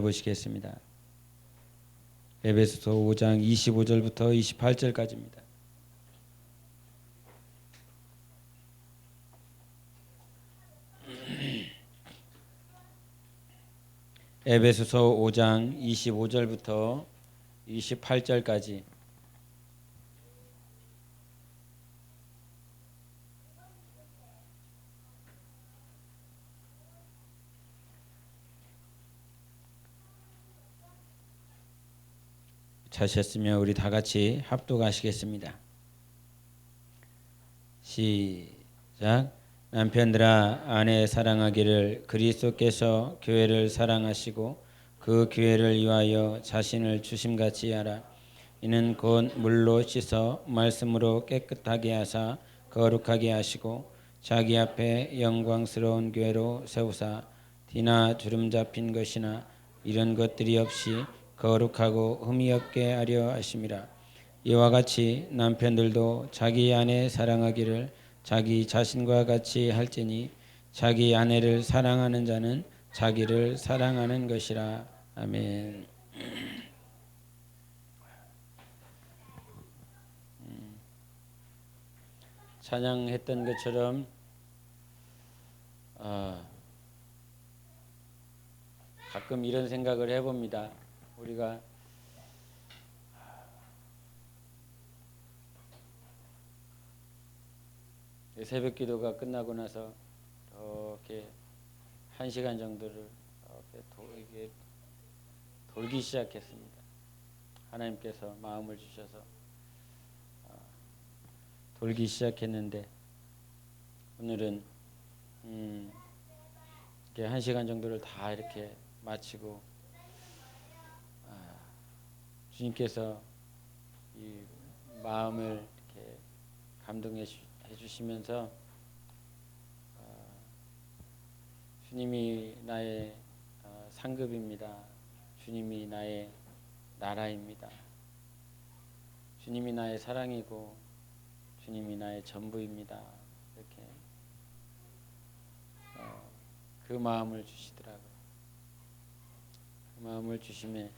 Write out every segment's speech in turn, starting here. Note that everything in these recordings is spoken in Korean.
보시겠습니다. 에베소서 5장 25절부터 28절까지입니다. 에베소서 5장 25절부터 28절까지. 찾으셨으면 우리 다 같이 합독하시겠습니다. 시작. 남편들아 아내 사랑하기를 그리스도께서 교회를 사랑하시고 그 교회를 위하여 자신을 주심같이 하라. 이는 곧 물로 씻어 말씀으로 깨끗하게 하사 거룩하게 하시고 자기 앞에 영광스러운 교회로 세우사 티나 주름 잡힌 것이나 이런 것들이 없이 거룩하고 흠이 없게 하려 하심이라. 이와 같이 남편들도 자기 아내 사랑하기를 자기 자신과 같이 할지니 자기 아내를 사랑하는 자는 자기를 사랑하는 것이라. 아멘. 찬양했던 것처럼 가끔 이런 생각을 해봅니다. 우리가 새벽 기도가 끝나고 나서 이렇게 1시간 정도를 이렇게 돌기 시작했습니다. 하나님께서 마음을 주셔서 돌기 시작했는데 오늘은 이렇게 1시간 정도를 다 이렇게 마치고 주님께서 이 마음을 이렇게 감동해 주시면서 주님이 나의 상급입니다. 주님이 나의 나라입니다. 주님이 나의 사랑이고 주님이 나의 전부입니다. 이렇게 그 마음을 주시더라고요. 그 마음을 주심에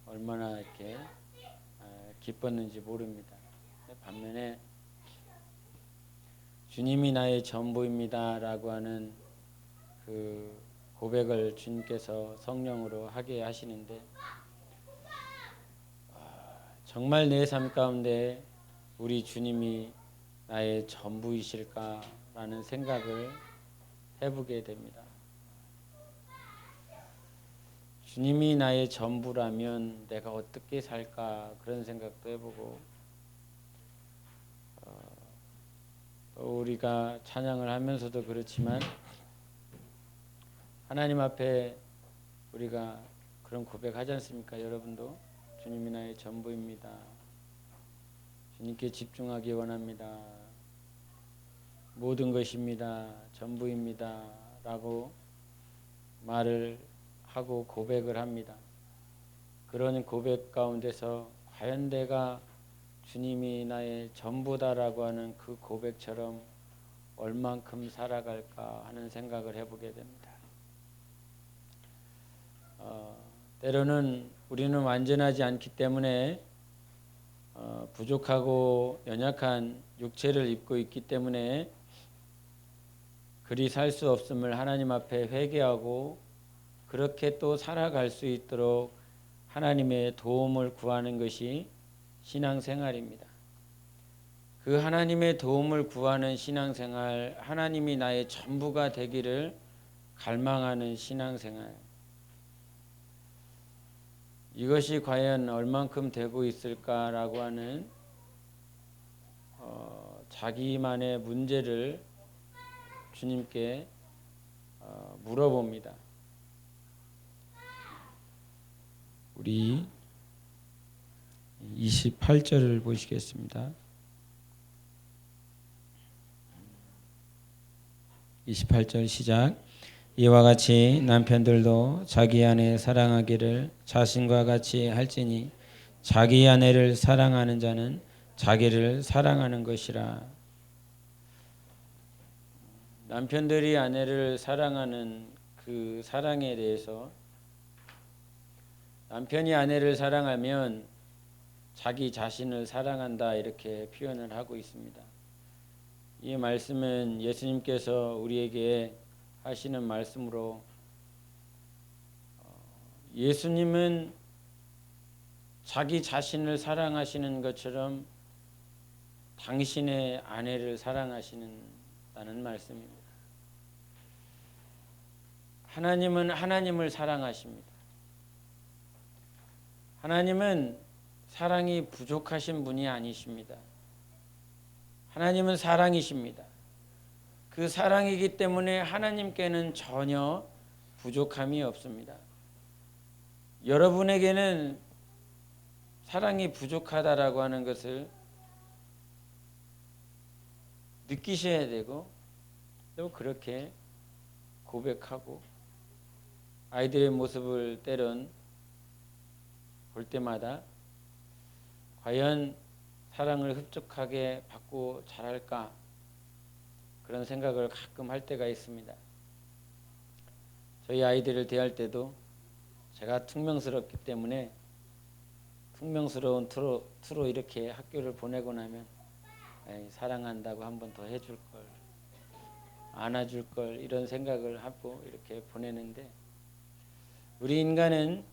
얼마나 이렇게 기뻤는지 모릅니다. 반면에 주님이 나의 전부입니다라고 하는 그 고백을 주님께서 성령으로 하게 하시는데 정말 내 삶 가운데 우리 주님이 나의 전부이실까라는 생각을 해보게 됩니다. 주님이 나의 전부라면 내가 어떻게 살까 그런 생각도 해보고 우리가 찬양을 하면서도 그렇지만 하나님 앞에 우리가 그런 고백하지 않습니까? 여러분도 주님이 나의 전부입니다. 주님께 집중하기 원합니다. 모든 것입니다. 전부입니다. 라고 말을 하고 고백을 합니다. 그런 고백 가운데서 과연 내가 주님이 나의 전부다라고 하는 그 고백처럼 얼만큼 살아갈까 하는 생각을 해보게 됩니다. 때로는 우리는 완전하지 않기 때문에 부족하고 연약한 육체를 입고 있기 때문에 그리 살 수 없음을 하나님 앞에 회개하고 그렇게 또 살아갈 수 있도록 하나님의 도움을 구하는 것이 신앙생활입니다. 그 하나님의 도움을 구하는 신앙생활, 하나님이 나의 전부가 되기를 갈망하는 신앙생활, 이것이 과연 얼만큼 되고 있을까라고 하는 자기만의 문제를 주님께 물어봅니다. 우리 28절을 보시겠습니다. 28절 시작. 이와 같이 남편들도 자기 아내 사랑하기를 자신과 같이 할지니 자기 아내를 사랑하는 자는 자기를 사랑하는 것이라. 남편들이 아내를 사랑하는 그 사랑에 대해서 남편이 아내를 사랑하면 자기 자신을 사랑한다 이렇게 표현을 하고 있습니다. 이 말씀은 예수님께서 우리에게 하시는 말씀으로 예수님은 자기 자신을 사랑하시는 것처럼 당신의 아내를 사랑하시는다는 말씀입니다. 하나님은 하나님을 사랑하십니다. 하나님은 사랑이 부족하신 분이 아니십니다. 하나님은 사랑이십니다. 그 사랑이기 때문에 하나님께는 전혀 부족함이 없습니다. 여러분에게는 사랑이 부족하다라고 하는 것을 느끼셔야 되고 또 그렇게 고백하고 아이들의 모습을 때론 볼 때마다 과연 사랑을 흡족하게 받고 자랄까 그런 생각을 가끔 할 때가 있습니다. 저희 아이들을 대할 때도 제가 퉁명스럽기 때문에 퉁명스러운 투로 이렇게 학교를 보내고 나면 사랑한다고 한 번 더 해줄 걸, 안아줄 걸 이런 생각을 하고 이렇게 보내는데 우리 인간은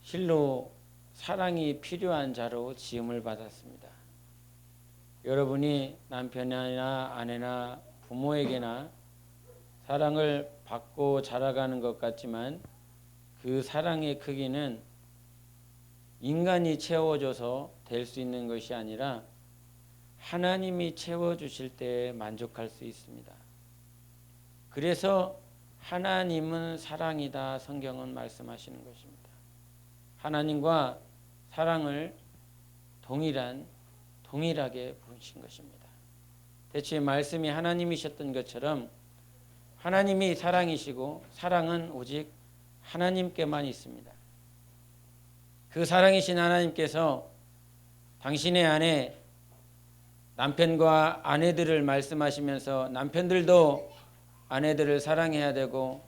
실로 사랑이 필요한 자로 지음을 받았습니다. 여러분이 남편이나 아내나 부모에게나 사랑을 받고 자라가는 것 같지만 그 사랑의 크기는 인간이 채워줘서 될 수 있는 것이 아니라 하나님이 채워주실 때 만족할 수 있습니다. 그래서 하나님은 사랑이다 성경은 말씀하시는 것입니다. 하나님과 사랑을 동일하게 부르신 것입니다. 대체 말씀이 하나님이셨던 것처럼 하나님이 사랑이시고 사랑은 오직 하나님께만 있습니다. 그 사랑이신 하나님께서 당신의 아내 남편과 아내들을 말씀하시면서 남편들도 아내들을 사랑해야 되고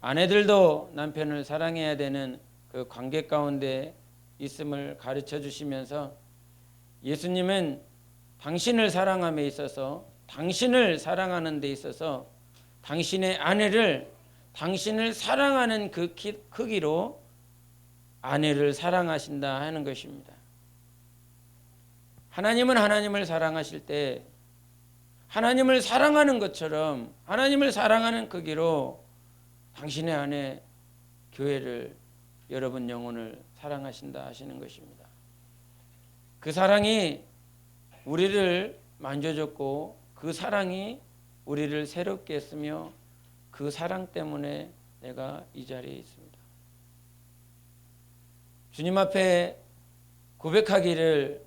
아내들도 남편을 사랑해야 되는 그 관계 가운데 있음을 가르쳐 주시면서 예수님은 당신을 사랑함에 있어서 당신을 사랑하는 데 있어서 당신의 아내를 당신을 사랑하는 그 크기로 아내를 사랑하신다 하는 것입니다. 하나님은 하나님을 사랑하실 때 하나님을 사랑하는 것처럼 하나님을 사랑하는 크기로 당신의 아내 교회를 여러분 영혼을 사랑하신다 하시는 것입니다. 그 사랑이 우리를 만져줬고 그 사랑이 우리를 새롭게 했으며 그 사랑 때문에 내가 이 자리에 있습니다. 주님 앞에 고백하기를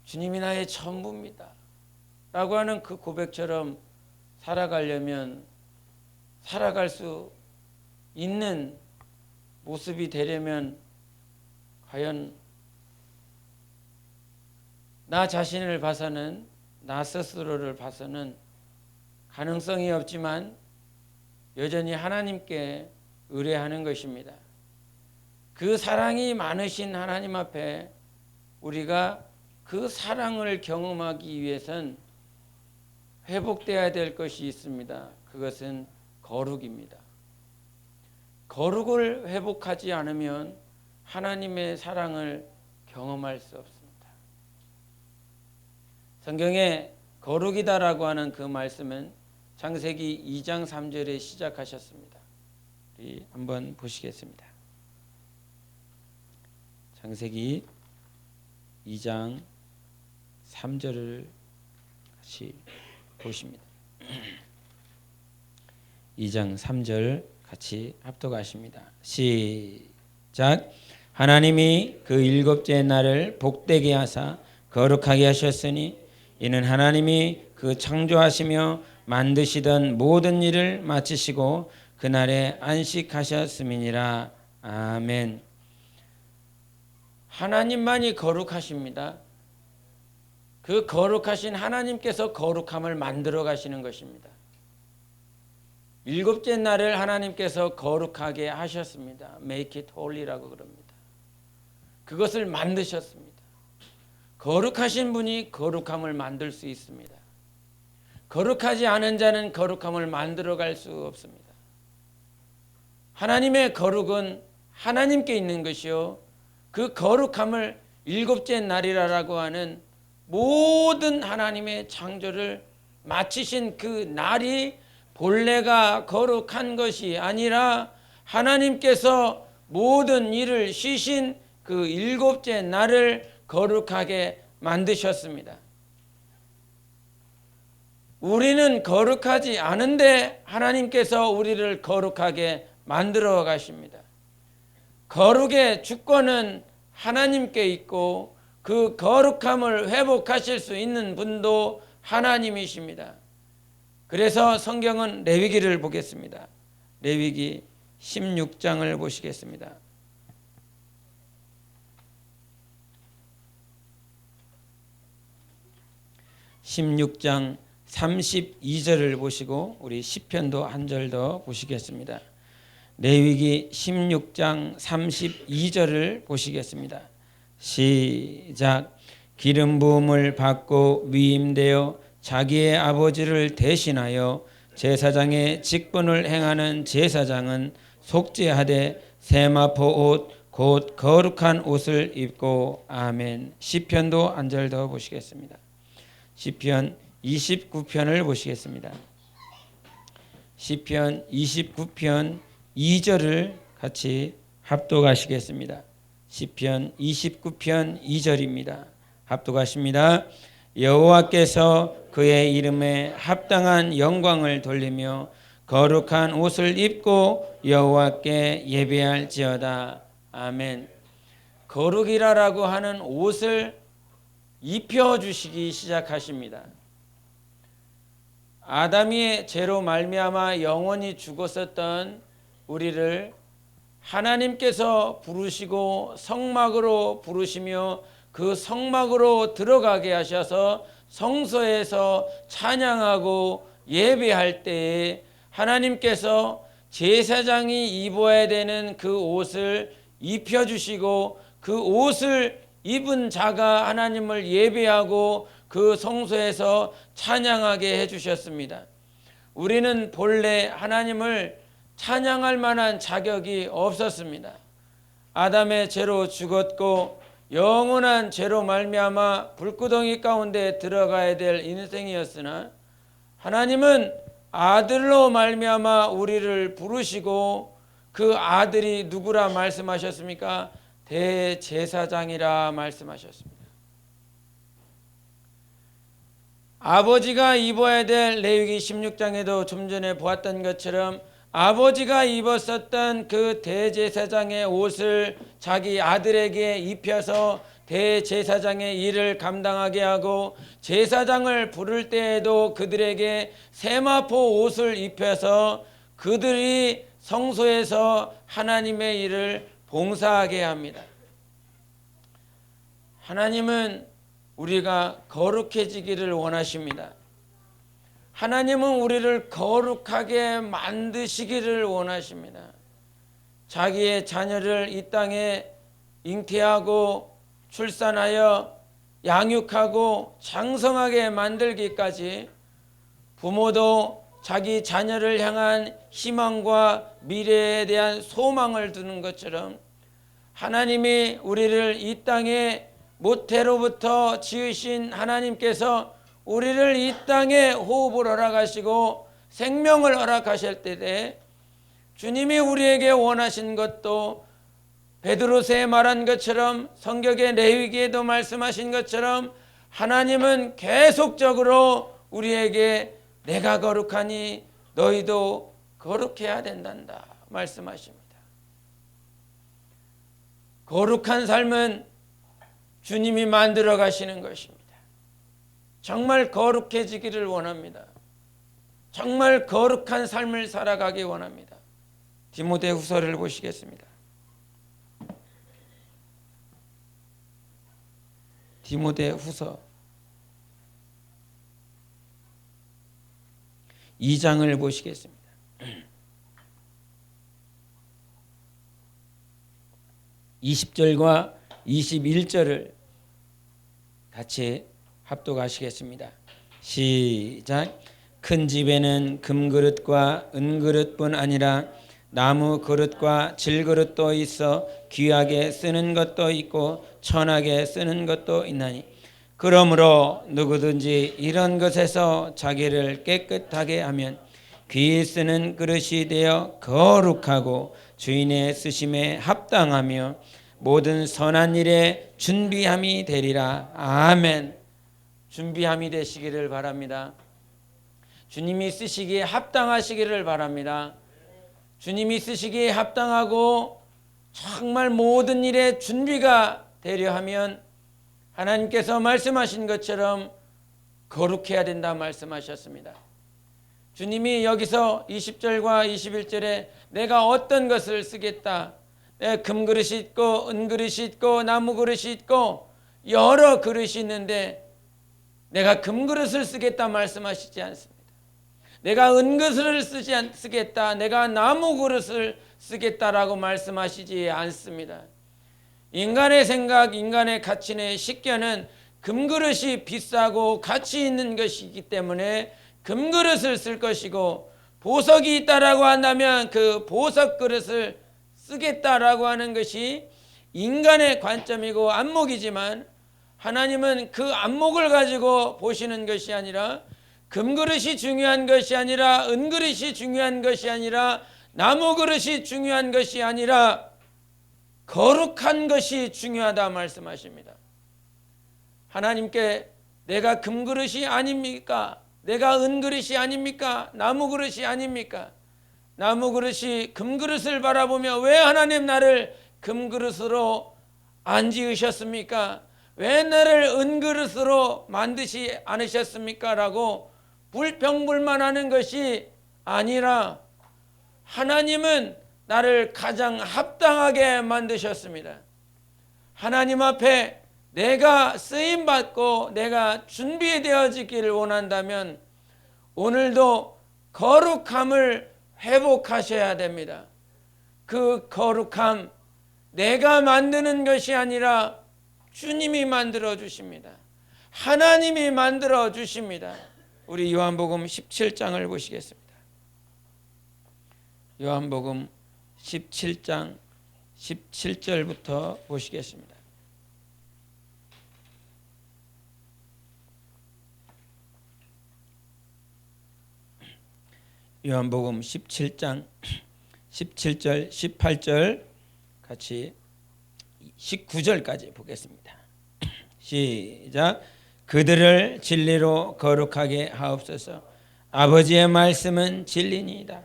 주님이 나의 전부입니다 라고 하는 그 고백처럼 살아가려면 살아갈 수 있는 모습이 되려면 과연 나 자신을 봐서는 나 스스로를 봐서는 가능성이 없지만 여전히 하나님께 의뢰하는 것입니다. 그 사랑이 많으신 하나님 앞에 우리가 그 사랑을 경험하기 위해선 회복되어야 될 것이 있습니다. 그것은 거룩입니다. 거룩을 회복하지 않으면 하나님의 사랑을 경험할 수 없습니다. 성경에 거룩이다라고 하는 그 말씀은 창세기 2장 3절에 시작하셨습니다. 우리 한번 보시겠습니다. 창세기 2장 3절을 같이 보십니다. 2장 3절 같이 합독하십니다. 시작. 하나님이 그 일곱째 날을 복되게 하사 거룩하게 하셨으니 이는 하나님이 그 창조하시며 만드시던 모든 일을 마치시고 그날에 안식하셨음이니라. 아멘. 하나님만이 거룩하십니다. 그 거룩하신 하나님께서 거룩함을 만들어 가시는 것입니다. 일곱째 날을 하나님께서 거룩하게 하셨습니다. Make it holy라고 그럽니다. 그것을 만드셨습니다. 거룩하신 분이 거룩함을 만들 수 있습니다. 거룩하지 않은 자는 거룩함을 만들어갈 수 없습니다. 하나님의 거룩은 하나님께 있는 것이요, 그 거룩함을 일곱째 날이라고 하는 모든 하나님의 창조를 마치신 그 날이 본래가 거룩한 것이 아니라 하나님께서 모든 일을 쉬신 그 일곱째 날을 거룩하게 만드셨습니다. 우리는 거룩하지 않은데 하나님께서 우리를 거룩하게 만들어 가십니다. 거룩의 주권은 하나님께 있고 그 거룩함을 회복하실 수 있는 분도 하나님이십니다. 그래서 성경은 레위기를 보겠습니다. 레위기 16장을 보시겠습니다. 16장 32절을 보시고 우리 시편도 한 절 더 보시겠습니다. 레위기 16장 32절을 보시겠습니다. 시작. 기름 부음을 받고 위임되어 자기의 아버지를 대신하여 제사장의 직분을 행하는 제사장은 속죄하되 세마포 옷 곧 거룩한 옷을 입고. 아멘. 시편도 한 절 더 보시겠습니다. 시편 29편을 보시겠습니다. 시편 29편 2절을 같이 합독하시겠습니다. 시편 29편 2절입니다. 합독하십니다. 여호와께서 그의 이름에 합당한 영광을 돌리며 거룩한 옷을 입고 여호와께 예배할지어다. 아멘. 거룩이라고 하는 옷을 입혀주시기 시작하십니다. 아담의 죄로 말미암아 영원히 죽었었던 우리를 하나님께서 부르시고 성막으로 부르시며 그 성막으로 들어가게 하셔서 성소에서 찬양하고 예배할 때에 하나님께서 제사장이 입어야 되는 그 옷을 입혀주시고 그 옷을 입은 자가 하나님을 예배하고 그 성소에서 찬양하게 해주셨습니다. 우리는 본래 하나님을 찬양할 만한 자격이 없었습니다. 아담의 죄로 죽었고 영원한 죄로 말미암아 불구덩이 가운데 들어가야 될 인생이었으나 하나님은 아들로 말미암아 우리를 부르시고 그 아들이 누구라 말씀하셨습니까? 대제사장이라 말씀하셨습니다. 아버지가 입어야 될 레위기 16장에도 좀 전에 보았던 것처럼 아버지가 입었었던 그 대제사장의 옷을 자기 아들에게 입혀서 대제사장의 일을 감당하게 하고 제사장을 부를 때에도 그들에게 세마포 옷을 입혀서 그들이 성소에서 하나님의 일을 봉사하게 합니다. 하나님은 우리가 거룩해지기를 원하십니다. 하나님은 우리를 거룩하게 만드시기를 원하십니다. 자기의 자녀를 이 땅에 잉태하고 출산하여 양육하고 장성하게 만들기까지 부모도 자기 자녀를 향한 희망과 미래에 대한 소망을 두는 것처럼 하나님이 우리를 이 땅에 모태로부터 지으신 하나님께서 우리를 이 땅에 호흡을 허락하시고 생명을 허락하실 때에 주님이 우리에게 원하신 것도 베드로서에 말한 것처럼 성경의 레위기에도 말씀하신 것처럼 하나님은 계속적으로 우리에게 내가 거룩하니 너희도 거룩해야 된단다 말씀하십니다. 거룩한 삶은 주님이 만들어 가시는 것입니다. 정말 거룩해지기를 원합니다. 정말 거룩한 삶을 살아가기 원합니다. 디모데후서를 보시겠습니다. 디모데후서 2장을 보시겠습니다. 20절과 21절을 같이 합독하시겠습니다. 시작. 큰 집에는 금그릇과 은그릇뿐 아니라 나무 그릇과 질그릇도 있어 귀하게 쓰는 것도 있고 천하게 쓰는 것도 있나니 그러므로 누구든지 이런 것에서 자기를 깨끗하게 하면 귀히 쓰는 그릇이 되어 거룩하고 주인의 쓰심에 합당하며 모든 선한 일에 준비함이 되리라. 아멘. 준비함이 되시기를 바랍니다. 주님이 쓰시기에 합당하시기를 바랍니다. 주님이 쓰시기에 합당하고 정말 모든 일에 준비가 되려 하면 하나님께서 말씀하신 것처럼 거룩해야 된다 말씀하셨습니다. 주님이 여기서 20절과 21절에 내가 어떤 것을 쓰겠다, 내가 금그릇이 있고 은그릇이 있고 나무그릇이 있고 여러 그릇이 있는데 내가 금그릇을 쓰겠다 말씀하시지 않습니다. 내가 은그릇을 쓰겠다, 내가 나무그릇을 쓰겠다라고 말씀하시지 않습니다. 인간의 생각, 인간의 가치의 식견은 금그릇이 비싸고 가치 있는 것이기 때문에 금그릇을 쓸 것이고, 보석이 있다라고 한다면 그 보석 그릇을 쓰겠다라고 하는 것이 인간의 관점이고 안목이지만, 하나님은 그 안목을 가지고 보시는 것이 아니라, 금그릇이 중요한 것이 아니라, 은그릇이 중요한 것이 아니라, 나무그릇이 중요한 것이 아니라 거룩한 것이 중요하다 말씀하십니다. 하나님께 내가 금그릇이 아닙니까? 내가 은그릇이 아닙니까? 나무그릇이 아닙니까? 나무그릇이 금그릇을 바라보며 왜 하나님 나를 금그릇으로 안 지으셨습니까? 왜 나를 은그릇으로 만드시 않으셨습니까? 라고 불평불만하는 것이 아니라, 하나님은 나를 가장 합당하게 만드셨습니다. 하나님 앞에 내가 쓰임받고 내가 준비되어지기를 원한다면 오늘도 거룩함을 회복하셔야 됩니다. 그 거룩함, 내가 만드는 것이 아니라 주님이 만들어 주십니다. 하나님이 만들어 주십니다. 우리 요한복음 17장을 보시겠습니다. 요한복음 17장 17절부터 보시겠습니다. 요한복음 17장 17절 18절 같이 19절까지 보겠습니다. 시작. 그들을 진리로 거룩하게 하옵소서. 아버지의 말씀은 진리니이다.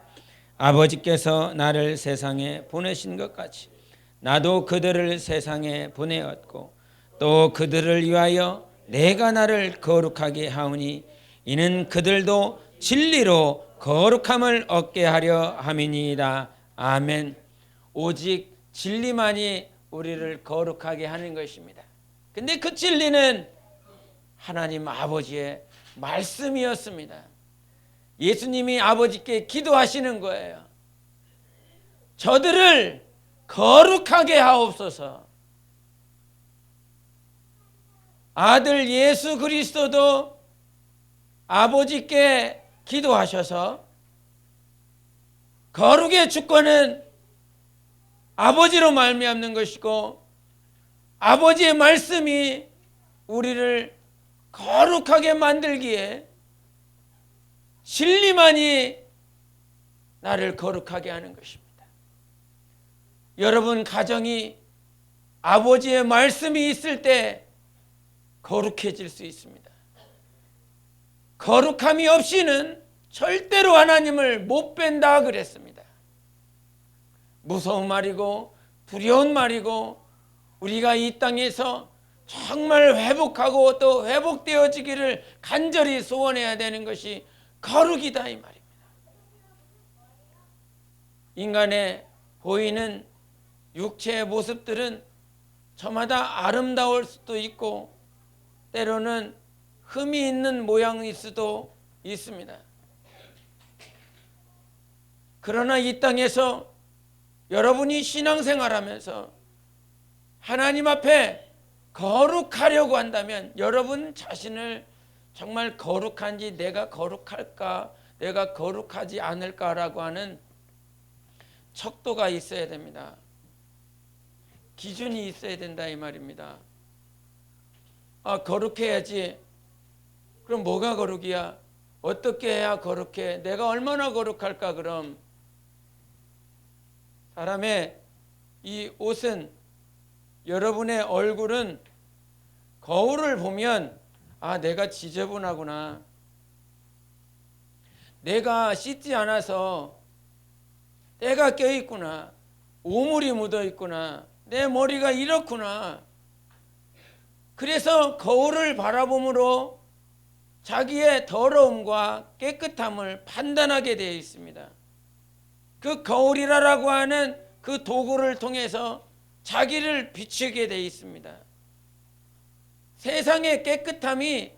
아버지께서 나를 세상에 보내신 것 같이 나도 그들을 세상에 보내었고 또 그들을 위하여 내가 나를 거룩하게 하오니 이는 그들도 진리로 거룩함을 얻게 하려 함이니이다. 아멘. 오직 진리만이 우리를 거룩하게 하는 것입니다. 근데 그 진리는 하나님 아버지의 말씀이었습니다. 예수님이 아버지께 기도하시는 거예요. 저들을 거룩하게 하옵소서. 아들 예수 그리스도도 아버지께 기도하셔서 거룩의 주권은 아버지로 말미암는 것이고 아버지의 말씀이 우리를 거룩하게 만들기에 진리만이 나를 거룩하게 하는 것입니다. 여러분 가정이 아버지의 말씀이 있을 때 거룩해질 수 있습니다. 거룩함이 없이는 절대로 하나님을 못 뵌다 그랬습니다. 무서운 말이고 두려운 말이고, 우리가 이 땅에서 정말 회복하고 또 회복되어지기를 간절히 소원해야 되는 것이 거룩이다 이 말입니다. 인간의 보이는 육체의 모습들은 저마다 아름다울 수도 있고 때로는 흠이 있는 모양일 수도 있습니다. 그러나 이 땅에서 여러분이 신앙생활하면서 하나님 앞에 거룩하려고 한다면 여러분 자신을 정말 거룩한지 내가 거룩할까 내가 거룩하지 않을까라고 하는 척도가 있어야 됩니다. 기준이 있어야 된다 이 말입니다. 거룩해야지. 그럼 뭐가 거룩이야? 어떻게 해야 거룩해? 내가 얼마나 거룩할까? 그럼 사람의 이 옷은, 여러분의 얼굴은 거울을 보면 내가 지저분하구나, 내가 씻지 않아서 때가 껴있구나, 오물이 묻어있구나, 내 머리가 이렇구나. 그래서 거울을 바라봄으로 자기의 더러움과 깨끗함을 판단하게 되어 있습니다. 그 거울이라고 하는 그 도구를 통해서 자기를 비추게 되어 있습니다. 세상의 깨끗함이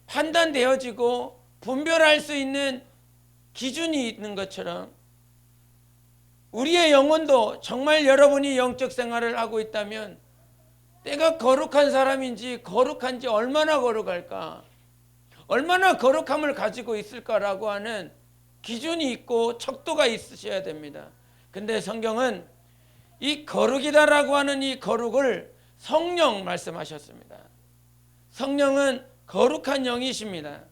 판단되어지고 분별할 수 있는 기준이 있는 것처럼 우리의 영혼도 정말 여러분이 영적 생활을 하고 있다면 내가 거룩한 사람인지 거룩한지 얼마나 거룩할까, 얼마나 거룩함을 가지고 있을까라고 하는 기준이 있고 척도가 있으셔야 됩니다. 근데 성경은 이 거룩이다라고 하는 이 거룩을 성령 말씀하셨습니다. 성령은 거룩한 영이십니다.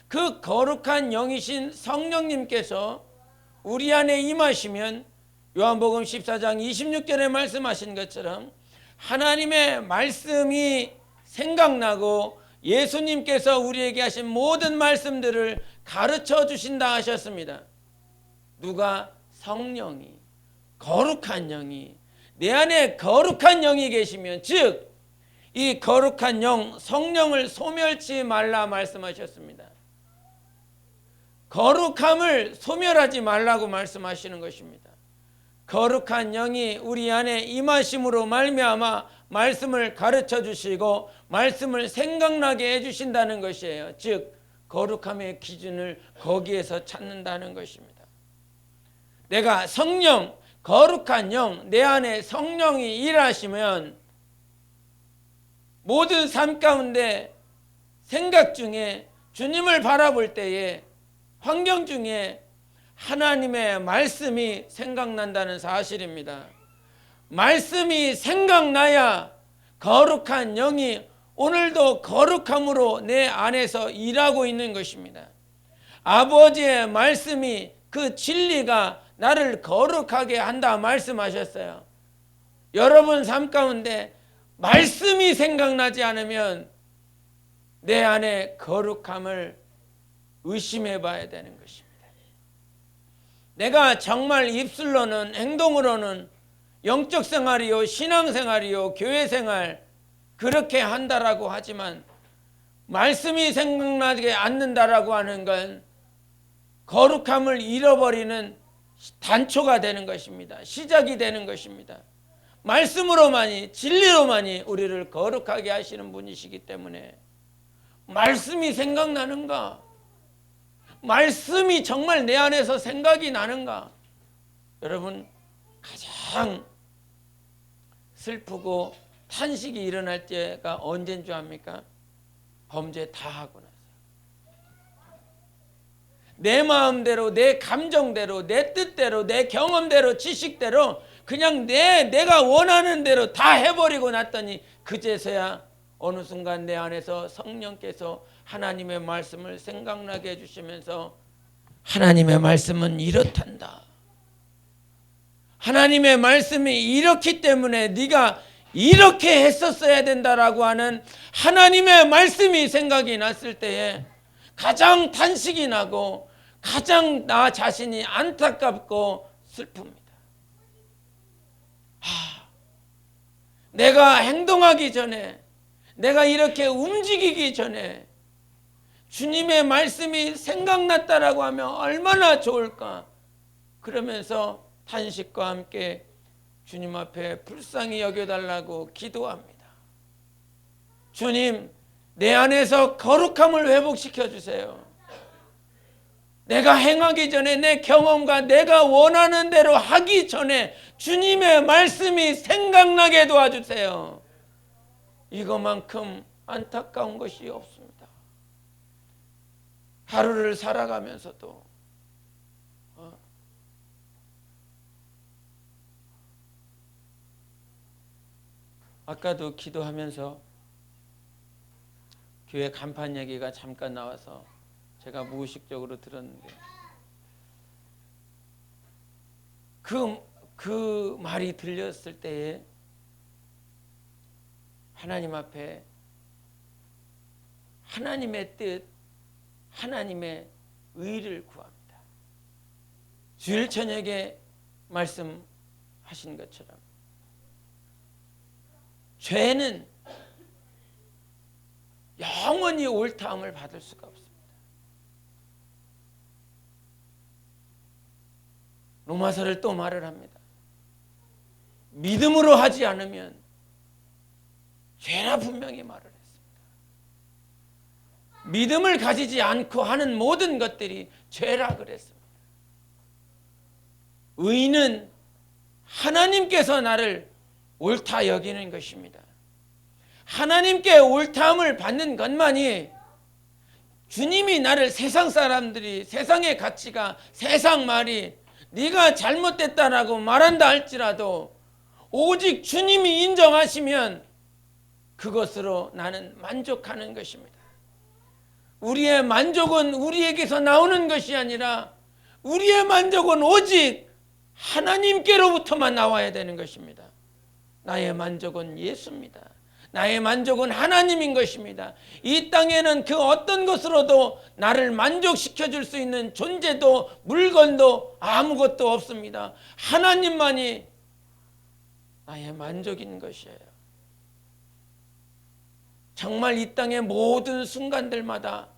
그 거룩한 영이신 성령님께서 우리 안에 임하시면 요한복음 14장 26절에 말씀하신 것처럼 하나님의 말씀이 생각나고 예수님께서 우리에게 하신 모든 말씀들을 가르쳐 주신다 하셨습니다. 누가? 성령이, 거룩한 영이, 내 안에 거룩한 영이 계시면, 즉 이 거룩한 영 성령을 소멸치 말라 말씀하셨습니다. 거룩함을 소멸하지 말라고 말씀하시는 것입니다. 거룩한 영이 우리 안에 임하심으로 말미암아 말씀을 가르쳐 주시고 말씀을 생각나게 해주신다는 것이에요. 즉 거룩함의 기준을 거기에서 찾는다는 것입니다. 내가 성령, 거룩한 영, 내 안에 성령이 일하시면 모든 삶 가운데 생각 중에, 주님을 바라볼 때에, 환경 중에 하나님의 말씀이 생각난다는 사실입니다. 말씀이 생각나야 거룩한 영이 오늘도 거룩함으로 내 안에서 일하고 있는 것입니다. 아버지의 말씀이, 그 진리가 나를 거룩하게 한다 말씀하셨어요. 여러분 삶 가운데 말씀이 생각나지 않으면 내 안에 거룩함을 의심해 봐야 되는 것입니다. 내가 정말 입술로는, 행동으로는 영적 생활이요, 신앙생활이요, 교회생활 그렇게 한다라고 하지만 말씀이 생각나지 않는다라고 하는 건 거룩함을 잃어버리는 단초가 되는 것입니다. 시작이 되는 것입니다. 말씀으로만이, 진리로만이 우리를 거룩하게 하시는 분이시기 때문에 말씀이 생각나는가? 말씀이 정말 내 안에서 생각이 나는가? 여러분, 가장 슬프고 탄식이 일어날 때가 언제인 줄 압니까? 범죄 다 하고 나서. 내 마음대로, 내 감정대로, 내 뜻대로, 내 경험대로, 지식대로 그냥 내가 원하는 대로 다 해버리고 났더니 그제서야 어느 순간 내 안에서 성령께서 하나님의 말씀을 생각나게 해주시면서 하나님의 말씀은 이렇단다. 하나님의 말씀이 이렇기 때문에 네가 이렇게 했었어야 된다라고 하는 하나님의 말씀이 생각이 났을 때에 가장 탄식이 나고 가장 나 자신이 안타깝고 슬픕니다. 내가 행동하기 전에, 내가 이렇게 움직이기 전에 주님의 말씀이 생각났다라고 하면 얼마나 좋을까? 그러면서 탄식과 함께 주님 앞에 불쌍히 여겨달라고 기도합니다. 주님, 내 안에서 거룩함을 회복시켜 주세요. 내가 행하기 전에 내 경험과 내가 원하는 대로 하기 전에 주님의 말씀이 생각나게 도와주세요. 이것만큼 안타까운 것이 없습니다. 하루를 살아가면서도 아까도 기도하면서 교회 간판 얘기가 잠깐 나와서 제가 무의식적으로 들었는데 그 말이 들렸을 때에 하나님 앞에 하나님의 뜻, 하나님의 의를 구합니다. 주일 저녁에 말씀하신 것처럼 죄는 영원히 옳다함을 받을 수가 없습니다. 로마서를 또 말을 합니다. 믿음으로 하지 않으면 죄라 분명히 말을 했습니다. 믿음을 가지지 않고 하는 모든 것들이 죄라 그랬습니다. 의는 하나님께서 나를 옳다 여기는 것입니다. 하나님께 옳다함을 받는 것만이 주님이 나를 세상 사람들이 세상의 가치가 세상 말이 네가 잘못됐다라고 말한다 할지라도 오직 주님이 인정하시면 그것으로 나는 만족하는 것입니다. 우리의 만족은 우리에게서 나오는 것이 아니라 우리의 만족은 오직 하나님께로부터만 나와야 되는 것입니다. 나의 만족은 예수입니다. 나의 만족은 하나님인 것입니다. 이 땅에는 그 어떤 것으로도 나를 만족시켜 줄 수 있는 존재도 물건도 아무것도 없습니다. 하나님만이 나의 만족인 것이에요. 정말 이 땅의 모든 순간들마다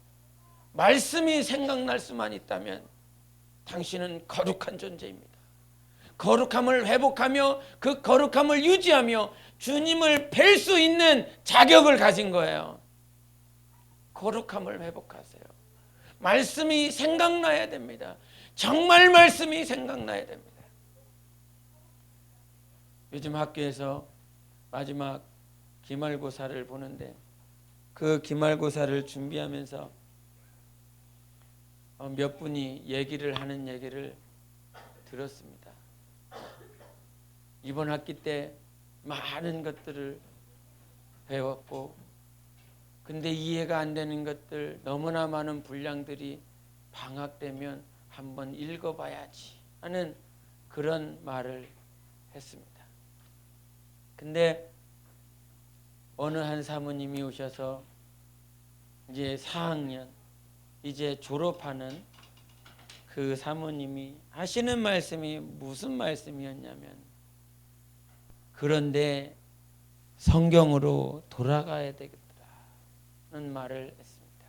말씀이 생각날 수만 있다면 당신은 거룩한 존재입니다. 거룩함을 회복하며 그 거룩함을 유지하며 주님을 뵐 수 있는 자격을 가진 거예요. 거룩함을 회복하세요. 말씀이 생각나야 됩니다. 정말 말씀이 생각나야 됩니다. 요즘 학교에서 마지막 기말고사를 보는데 그 기말고사를 준비하면서 몇 분이 얘기를 하는 얘기를 들었습니다. 이번 학기 때 많은 것들을 배웠고 근데 이해가 안 되는 것들 너무나 많은 분량들이 방학 되면 한번 읽어봐야지 하는 그런 말을 했습니다. 근데 어느 한 사모님이 오셔서 이제 4학년 이제 졸업하는 그 사모님이 하시는 말씀이 무슨 말씀이었냐면 그런데 성경으로 돌아가야 되겠다는 말을 했습니다.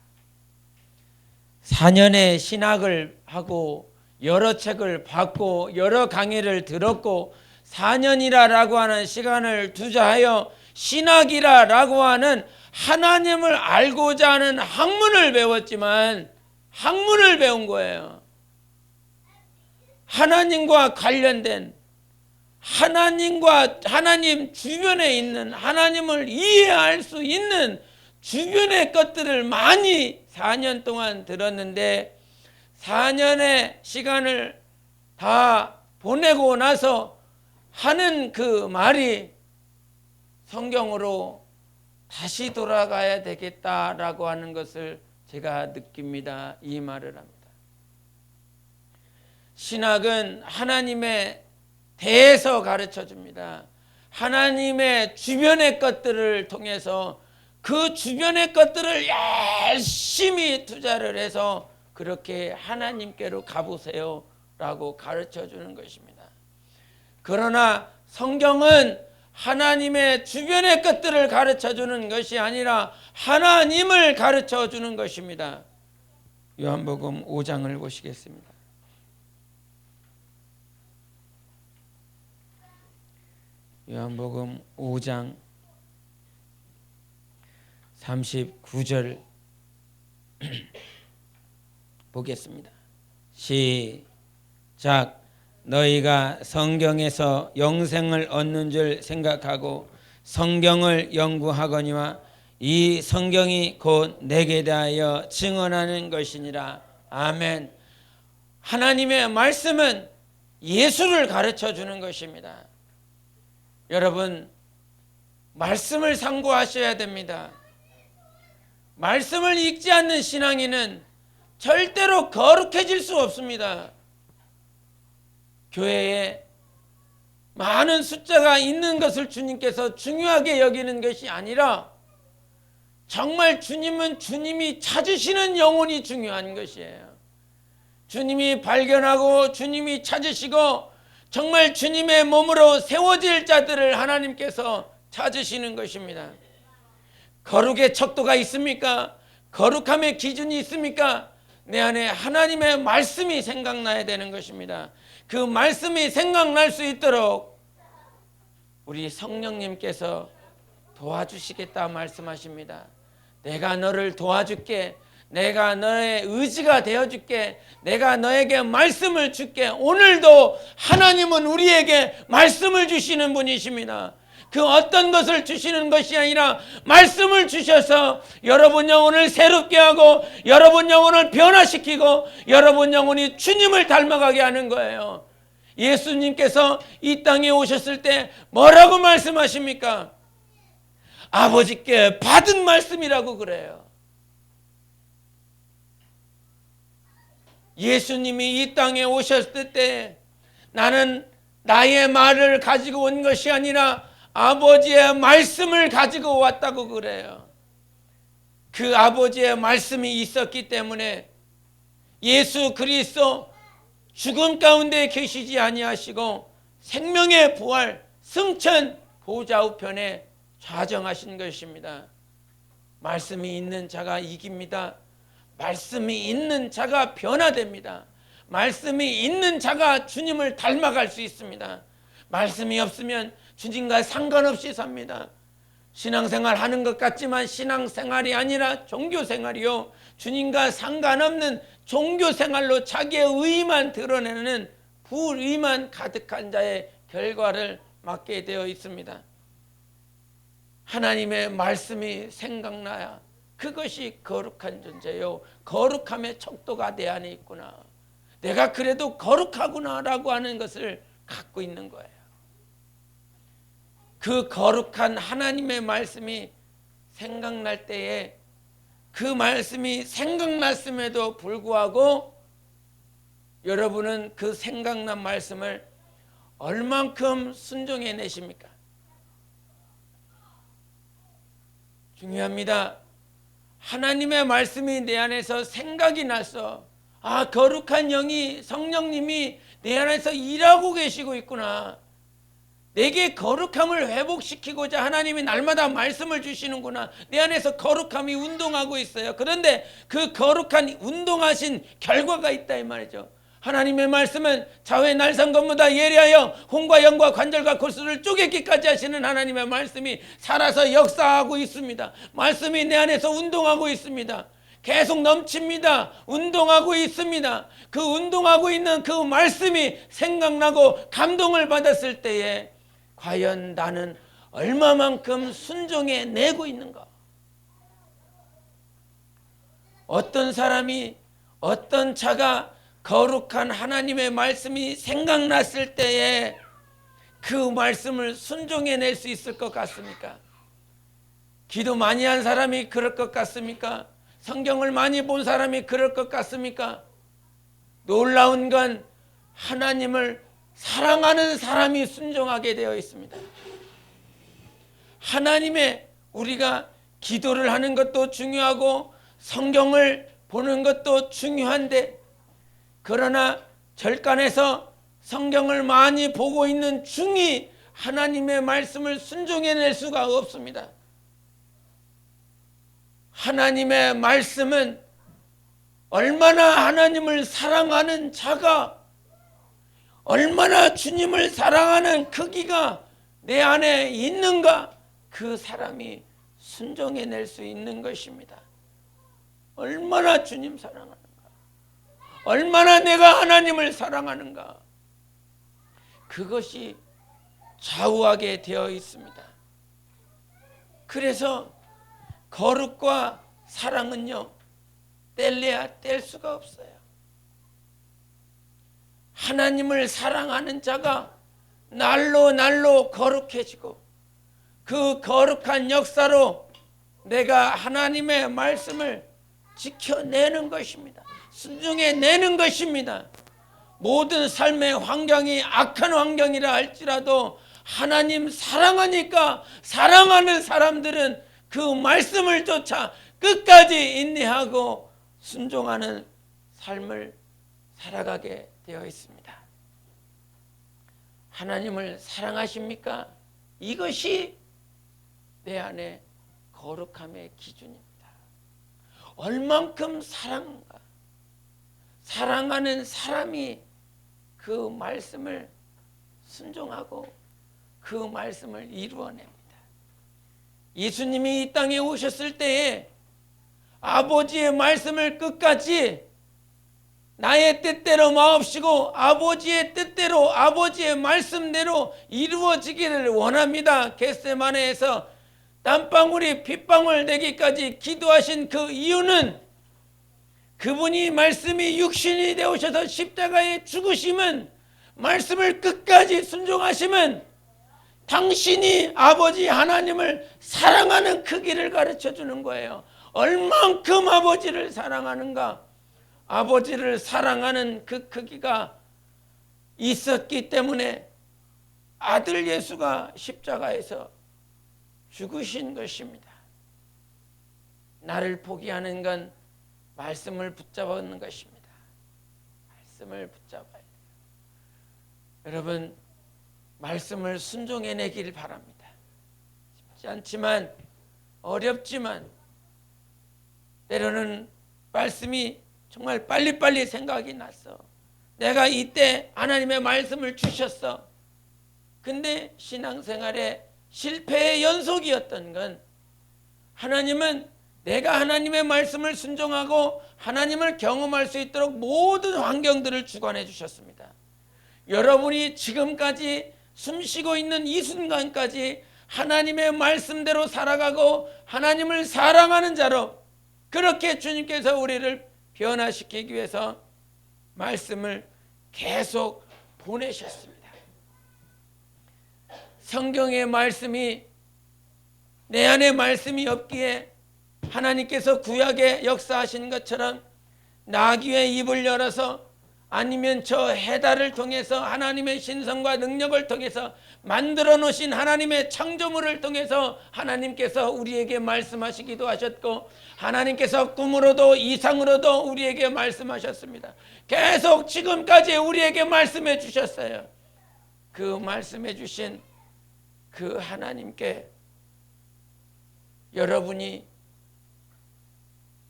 4년의 신학을 하고 여러 책을 받고 여러 강의를 들었고 4년이라고 하는 시간을 투자하여 신학이라고 하는 하나님을 알고자 하는 학문을 배웠지만 학문을 배운 거예요. 하나님과 관련된 하나님과 하나님 주변에 있는 하나님을 이해할 수 있는 주변의 것들을 많이 4년 동안 들었는데 4년의 시간을 다 보내고 나서 하는 그 말이 성경으로 다시 돌아가야 되겠다라고 하는 것을 제가 느낍니다. 이 말을 합니다. 신학은 하나님에 대해서 가르쳐 줍니다. 하나님의 주변의 것들을 통해서 그 주변의 것들을 열심히 투자를 해서 그렇게 하나님께로 가보세요 라고 가르쳐 주는 것입니다. 그러나 성경은 하나님의 주변의 것들을 가르쳐 주는 것이 아니라 하나님을 가르쳐 주는 것입니다. 요한복음 5장을 보시겠습니다. 요한복음 5장 39절 보겠습니다. 시작. 너희가 성경에서 영생을 얻는 줄 생각하고 성경을 연구하거니와 이 성경이 곧 내게 대하여 증언하는 것이니라. 아멘. 하나님의 말씀은 예수를 가르쳐 주는 것입니다. 여러분, 말씀을 상고하셔야 됩니다. 말씀을 읽지 않는 신앙인은 절대로 거룩해질 수 없습니다. 교회에 많은 숫자가 있는 것을 주님께서 중요하게 여기는 것이 아니라 정말 주님은 주님이 찾으시는 영혼이 중요한 것이에요. 주님이 발견하고 주님이 찾으시고 정말 주님의 몸으로 세워질 자들을 하나님께서 찾으시는 것입니다. 거룩의 척도가 있습니까? 거룩함의 기준이 있습니까? 내 안에 하나님의 말씀이 생각나야 되는 것입니다. 그 말씀이 생각날 수 있도록 우리 성령님께서 도와주시겠다 말씀하십니다. 내가 너를 도와줄게. 내가 너의 의지가 되어줄게. 내가 너에게 말씀을 줄게. 오늘도 하나님은 우리에게 말씀을 주시는 분이십니다. 그 어떤 것을 주시는 것이 아니라 말씀을 주셔서 여러분 영혼을 새롭게 하고 여러분 영혼을 변화시키고 여러분 영혼이 주님을 닮아가게 하는 거예요. 예수님께서 이 땅에 오셨을 때 뭐라고 말씀하십니까? 아버지께 받은 말씀이라고 그래요. 예수님이 이 땅에 오셨을 때 나는 나의 말을 가지고 온 것이 아니라 아버지의 말씀을 가지고 왔다고 그래요. 그 아버지의 말씀이 있었기 때문에 예수 그리스도 죽음 가운데 계시지 아니하시고 생명의 부활 승천 보좌 우편에 좌정하신 것입니다. 말씀이 있는 자가 이깁니다. 말씀이 있는 자가 변화됩니다. 말씀이 있는 자가 주님을 닮아갈 수 있습니다. 말씀이 없으면 주님과 상관없이 삽니다. 신앙생활 하는 것 같지만 신앙생활이 아니라 종교생활이요. 주님과 상관없는 종교생활로 자기의 의만 드러내는 불의만 가득한 자의 결과를 맞게 되어 있습니다. 하나님의 말씀이 생각나야 그것이 거룩한 존재요. 거룩함의 척도가 내 안에 있구나. 내가 그래도 거룩하구나라고 하는 것을 갖고 있는 거예요. 그 거룩한 하나님의 말씀이 생각날 때에 그 말씀이 생각났음에도 불구하고 여러분은 그 생각난 말씀을 얼만큼 순종해 내십니까? 중요합니다. 하나님의 말씀이 내 안에서 생각이 나서 거룩한 영이 성령님이 내 안에서 일하고 계시고 있구나. 내게 거룩함을 회복시키고자 하나님이 날마다 말씀을 주시는구나. 내 안에서 거룩함이 운동하고 있어요. 그런데 그 거룩한 운동하신 결과가 있다 이 말이죠. 하나님의 말씀은 좌우의 날상검보다 예리하여 혼과 영과 관절과 골수를 쪼개기까지 하시는 하나님의 말씀이 살아서 역사하고 있습니다. 말씀이 내 안에서 운동하고 있습니다. 계속 넘칩니다. 운동하고 있습니다. 그 운동하고 있는 그 말씀이 생각나고 감동을 받았을 때에 과연 나는 얼마만큼 순종해 내고 있는가? 어떤 사람이 어떤 자가 거룩한 하나님의 말씀이 생각났을 때에 그 말씀을 순종해 낼 수 있을 것 같습니까? 기도 많이 한 사람이 그럴 것 같습니까? 성경을 많이 본 사람이 그럴 것 같습니까? 놀라운 건 하나님을 사랑하는 사람이 순종하게 되어 있습니다. 하나님의 우리가 기도를 하는 것도 중요하고 성경을 보는 것도 중요한데 그러나 절간에서 성경을 많이 보고 있는 중이 하나님의 말씀을 순종해낼 수가 없습니다. 하나님의 말씀은 얼마나 하나님을 사랑하는 자가 얼마나 주님을 사랑하는 크기가 내 안에 있는가 그 사람이 순종해낼 수 있는 것입니다. 얼마나 주님 사랑하는가 얼마나 내가 하나님을 사랑하는가, 그것이 좌우하게 되어 있습니다. 그래서 거룩과 사랑은요, 뗄래야 뗄 수가 없어요. 하나님을 사랑하는 자가 날로 날로 거룩해지고, 그 거룩한 역사로 내가 하나님의 말씀을 지켜내는 것입니다. 순종해내는 것입니다. 모든 삶의 환경이 악한 환경이라 할지라도 하나님 사랑하니까 사랑하는 사람들은 그 말씀을 쫓아 끝까지 인내하고 순종하는 삶을 살아가게 되어 있습니다. 하나님을 사랑하십니까? 이것이 내 안에 거룩함의 기준입니다. 얼만큼 사랑한가? 사랑하는 사람이 그 말씀을 순종하고 그 말씀을 이루어냅니다. 예수님이 이 땅에 오셨을 때에 아버지의 말씀을 끝까지 나의 뜻대로 마옵시고 아버지의 뜻대로, 아버지의 말씀대로 이루어지기를 원합니다. 겟세마네에서 땀방울이 핏방울 되기까지 기도하신 그 이유는, 그분이 말씀이 육신이 되오셔서 십자가에 죽으심은, 말씀을 끝까지 순종하심은 당신이 아버지 하나님을 사랑하는 크기를 가르쳐 주는 거예요. 얼만큼 아버지를 사랑하는가, 아버지를 사랑하는 그 크기가 있었기 때문에 아들 예수가 십자가에서 죽으신 것입니다. 나를 포기하는 건 말씀을 붙잡는 것입니다. 말씀을 붙잡아야 돼요. 여러분, 말씀을 순종해내길 바랍니다. 쉽지 않지만, 어렵지만, 때로는 말씀이 정말 빨리빨리 생각이 났어. 내가 이때 하나님의 말씀을 주셨어. 근데 신앙생활에 실패의 연속이었던 건, 하나님은 내가 하나님의 말씀을 순종하고 하나님을 경험할 수 있도록 모든 환경들을 주관해 주셨습니다. 여러분이 지금까지 숨쉬고 있는 이 순간까지 하나님의 말씀대로 살아가고 하나님을 사랑하는 자로, 그렇게 주님께서 우리를 변화시키기 위해서 말씀을 계속 보내셨습니다. 성경의 말씀이, 내 안에 말씀이 없기에 하나님께서 구약에 역사하신 것처럼 나귀의 입을 열어서, 아니면 저 해달을 통해서 하나님의 신성과 능력을 통해서 만들어 놓으신 하나님의 창조물을 통해서 하나님께서 우리에게 말씀하시기도 하셨고, 하나님께서 꿈으로도 이상으로도 우리에게 말씀하셨습니다. 계속 지금까지 우리에게 말씀해 주셨어요. 그 말씀해 주신 그 하나님께 여러분이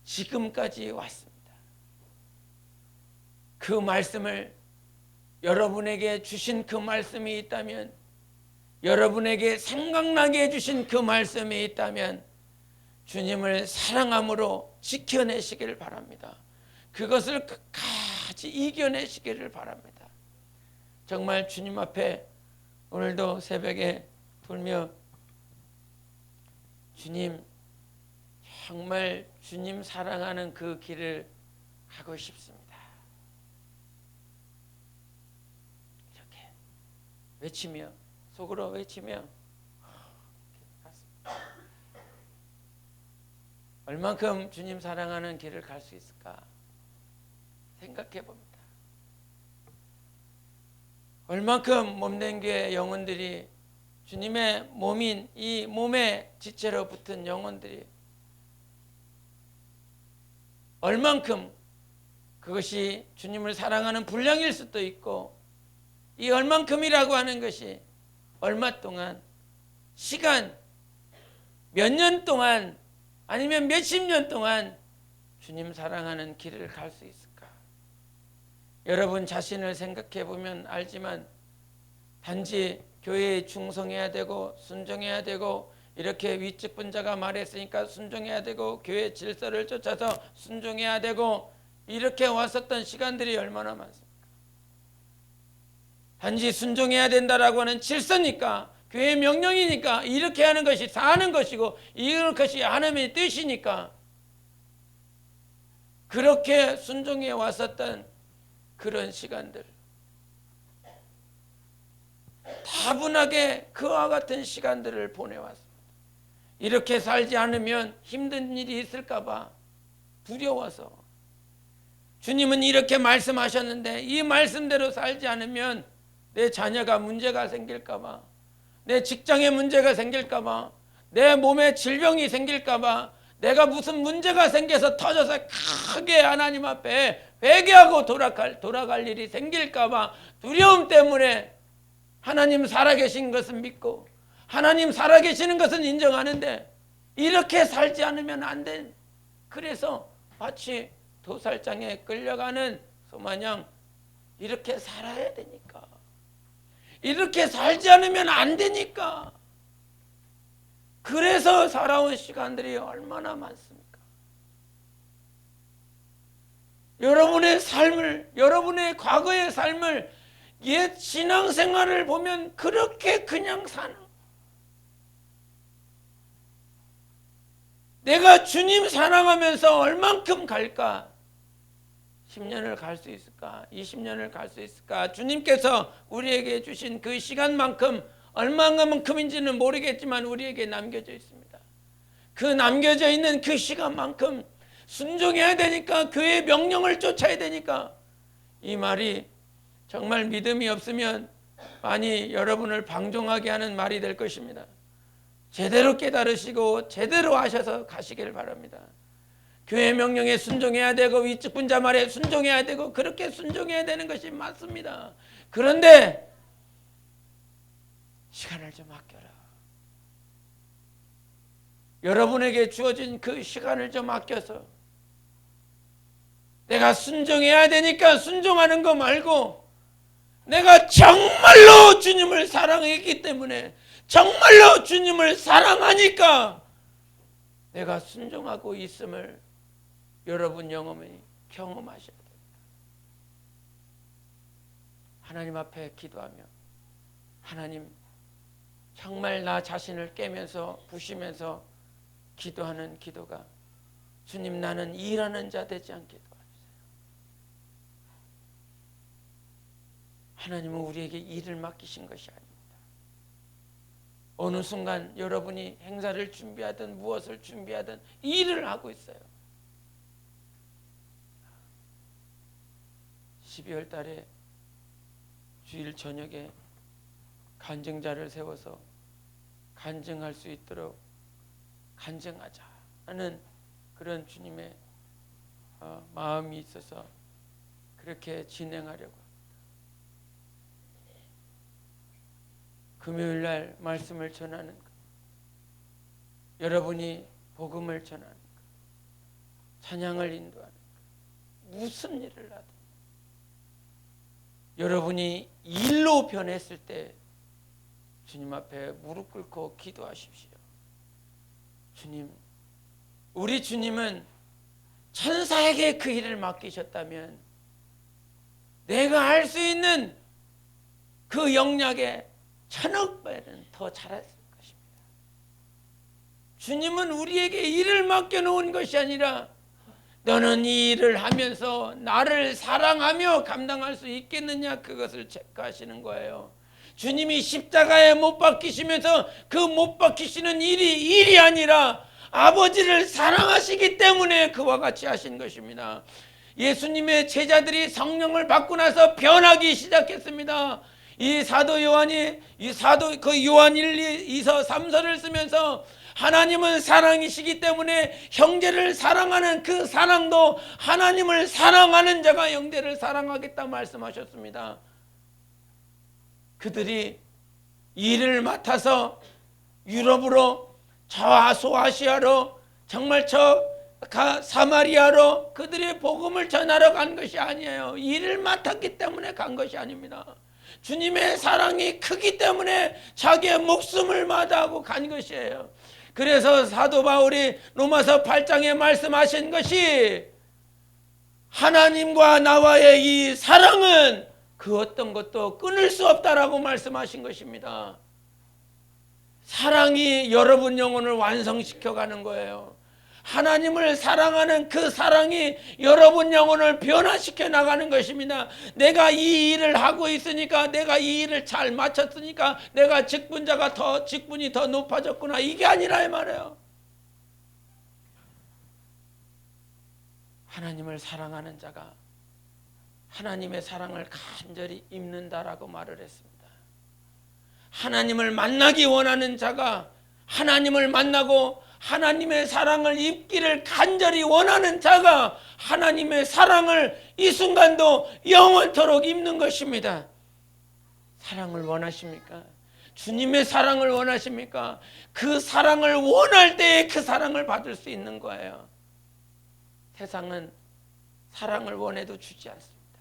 지금까지 왔습니다. 그 말씀을, 여러분에게 주신 그 말씀이 있다면, 여러분에게 생각나게 해주신 그 말씀이 있다면 주님을 사랑함으로 지켜내시기를 바랍니다. 그것을 끝까지 이겨내시기를 바랍니다. 정말 주님 앞에 오늘도 새벽에 돌며, 주님, 정말 주님 사랑하는 그 길을 가고 싶습니다. 이렇게 외치며, 속으로 외치며, 얼만큼 주님 사랑하는 길을 갈 수 있을까 생각해 봅니다. 얼만큼 몸된 교회 영혼들이, 주님의 몸인 이 몸에 지체로 붙은 영혼들이 얼만큼, 그것이 주님을 사랑하는 분량일 수도 있고, 이 얼만큼이라고 하는 것이 얼마 동안, 시간, 몇 년 동안, 아니면 몇십 년 동안 주님 사랑하는 길을 갈 수 있을까? 여러분 자신을 생각해 보면 알지만, 단지 교회에 충성해야 되고 순종해야 되고, 이렇게 위측분자가 말했으니까 순종해야 되고, 교회 질서를 쫓아서 순종해야 되고, 이렇게 왔었던 시간들이 얼마나 많습니까? 단지 순종해야 된다라고 하는 질서니까, 교회의 명령이니까, 이렇게 하는 것이 사는 것이고 이런 것이 하나님의 뜻이니까 그렇게 순종해 왔었던 그런 시간들, 다분하게 그와 같은 시간들을 보내왔습니다. 이렇게 살지 않으면 힘든 일이 있을까 봐 두려워서, 주님은 이렇게 말씀하셨는데 이 말씀대로 살지 않으면 내 자녀가 문제가 생길까 봐, 내 직장에 문제가 생길까 봐, 내 몸에 질병이 생길까 봐, 내가 무슨 문제가 생겨서 터져서 크게 하나님 앞에 회개하고 돌아갈 일이 생길까 봐 두려움 때문에 하나님 살아계신 것은 믿고 하나님 살아계시는 것은 인정하는데 이렇게 살지 않으면 안 돼. 그래서 마치 도살장에 끌려가는 소마냥 이렇게 살아야 되니까, 이렇게 살지 않으면 안 되니까, 그래서 살아온 시간들이 얼마나 많습니까? 여러분의 삶을, 여러분의 과거의 삶을, 옛 신앙생활을 보면 그렇게 그냥 사는, 내가 주님 사랑하면서 얼만큼 갈까? 10년을 갈 수 있을까? 20년을 갈 수 있을까? 주님께서 우리에게 주신 그 시간만큼 얼마만큼인지는 모르겠지만 우리에게 남겨져 있습니다. 그 남겨져 있는 그 시간만큼 순종해야 되니까, 교회의 명령을 쫓아야 되니까, 이 말이 정말 믿음이 없으면 많이 여러분을 방종하게 하는 말이 될 것입니다. 제대로 깨달으시고 제대로 하셔서 가시길 바랍니다. 교회 명령에 순종해야 되고 위측 분자 말에 순종해야 되고 그렇게 순종해야 되는 것이 맞습니다. 그런데 시간을 좀 아껴라. 여러분에게 주어진 그 시간을 좀 아껴서 내가 순종해야 되니까 순종하는 거 말고, 내가 정말로 주님을 사랑했기 때문에, 정말로 주님을 사랑하니까 내가 순종하고 있음을 여러분 경험하셔야 됩니다. 하나님 앞에 기도하며, 하나님 정말 나 자신을 깨면서 부시면서 기도하는 기도가, 주님 나는 일하는 자 되지 않게 도와주세요. 하나님은 우리에게 일을 맡기신 것이 아닙니다. 어느 순간 여러분이 행사를 준비하든 무엇을 준비하든 일을 하고 있어요. 12월 달에 주일 저녁에 간증자를 세워서 간증할 수 있도록 간증하자 하는 그런 주님의 마음이 있어서 그렇게 진행하려고 합니다. 금요일 날 말씀을 전하는 것, 여러분이 복음을 전하는 것, 찬양을 인도하는 것, 무슨 일을 하든 여러분이 일로 변했을 때 주님 앞에 무릎 꿇고 기도하십시오. 주님, 우리 주님은 천사에게 그 일을 맡기셨다면 내가 할 수 있는 그 영역에 1000억 배는 더 잘했을 것입니다. 주님은 우리에게 일을 맡겨놓은 것이 아니라 너는 이 일을 하면서 나를 사랑하며 감당할 수 있겠느냐, 그것을 체크하시는 거예요. 주님이 십자가에 못 박히시면서 그 못 박히시는 일이 아니라 아버지를 사랑하시기 때문에 그와 같이 하신 것입니다. 예수님의 제자들이 성령을 받고 나서 변하기 시작했습니다. 이 사도 요한이 요한 1, 2서 3서를 쓰면서 하나님은 사랑이시기 때문에 형제를 사랑하는 그 사랑도 하나님을 사랑하는 자가 형제를 사랑하겠다 말씀하셨습니다. 그들이 일을 맡아서 유럽으로, 저 소아시아로, 정말 저 사마리아로 그들의 복음을 전하러 간 것이 아니에요. 일을 맡았기 때문에 간 것이 아닙니다. 주님의 사랑이 크기 때문에 자기의 목숨을 마다하고 간 것이에요. 그래서 사도 바울이 로마서 8장에 말씀하신 것이 하나님과 나와의 이 사랑은 그 어떤 것도 끊을 수 없다라고 말씀하신 것입니다. 사랑이 여러분 영혼을 완성시켜 가는 거예요. 하나님을 사랑하는 그 사랑이 여러분 영혼을 변화시켜 나가는 것입니다. 내가 이 일을 하고 있으니까, 내가 이 일을 잘 마쳤으니까 내가 직분이 더 높아졌구나, 이게 아니라 이 말이에요. 하나님을 사랑하는 자가 하나님의 사랑을 간절히 입는다라고 말을 했습니다. 하나님을 만나기 원하는 자가 하나님을 만나고 하나님의 사랑을 입기를 간절히 원하는 자가 하나님의 사랑을 이 순간도 영원토록 입는 것입니다. 사랑을 원하십니까? 주님의 사랑을 원하십니까? 그 사랑을 원할 때에 그 사랑을 받을 수 있는 거예요. 세상은 사랑을 원해도 주지 않습니다.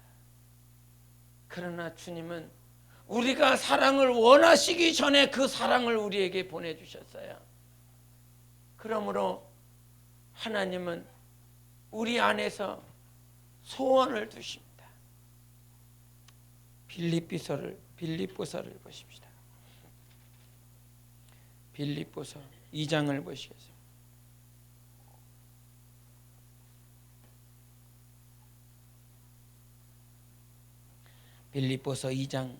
그러나 주님은 우리가 사랑을 원하시기 전에 그 사랑을 우리에게 보내주셨어요. 그러므로 하나님은 우리 안에서 소원을 두십니다. 빌립보서를 보십시다. 빌립보서 2장을 보시겠습니다. 빌립보서 2장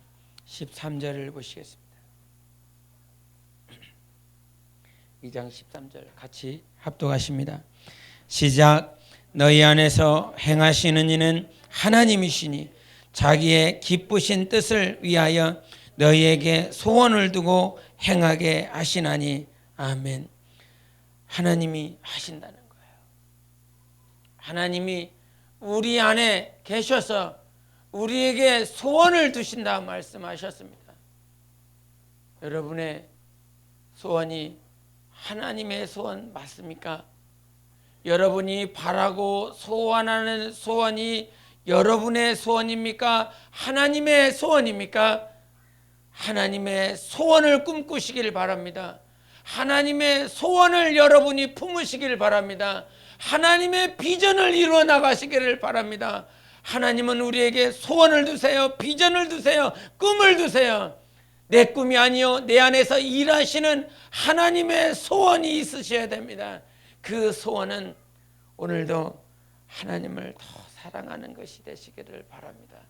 13절을 보시겠습니다. 2장 13절 같이 합독하십니다. 시작. 너희 안에서 행하시는 이는 하나님이시니 자기의 기쁘신 뜻을 위하여 너희에게 소원을 두고 행하게 하시나니. 아멘. 하나님이 하신다는 거예요. 하나님이 우리 안에 계셔서 우리에게 소원을 두신다 말씀하셨습니다. 여러분의 소원이 하나님의 소원 맞습니까? 여러분이 바라고 소원하는 소원이 여러분의 소원입니까? 하나님의 소원입니까? 하나님의 소원을 꿈꾸시길 바랍니다. 하나님의 소원을 여러분이 품으시길 바랍니다. 하나님의 비전을 이루어 나가시기를 바랍니다. 하나님은 우리에게 소원을 두세요. 비전을 두세요. 꿈을 두세요. 내 꿈이 아니요, 내 안에서 일하시는 하나님의 소원이 있으셔야 됩니다. 그 소원은 오늘도 하나님을 더 사랑하는 것이 되시기를 바랍니다.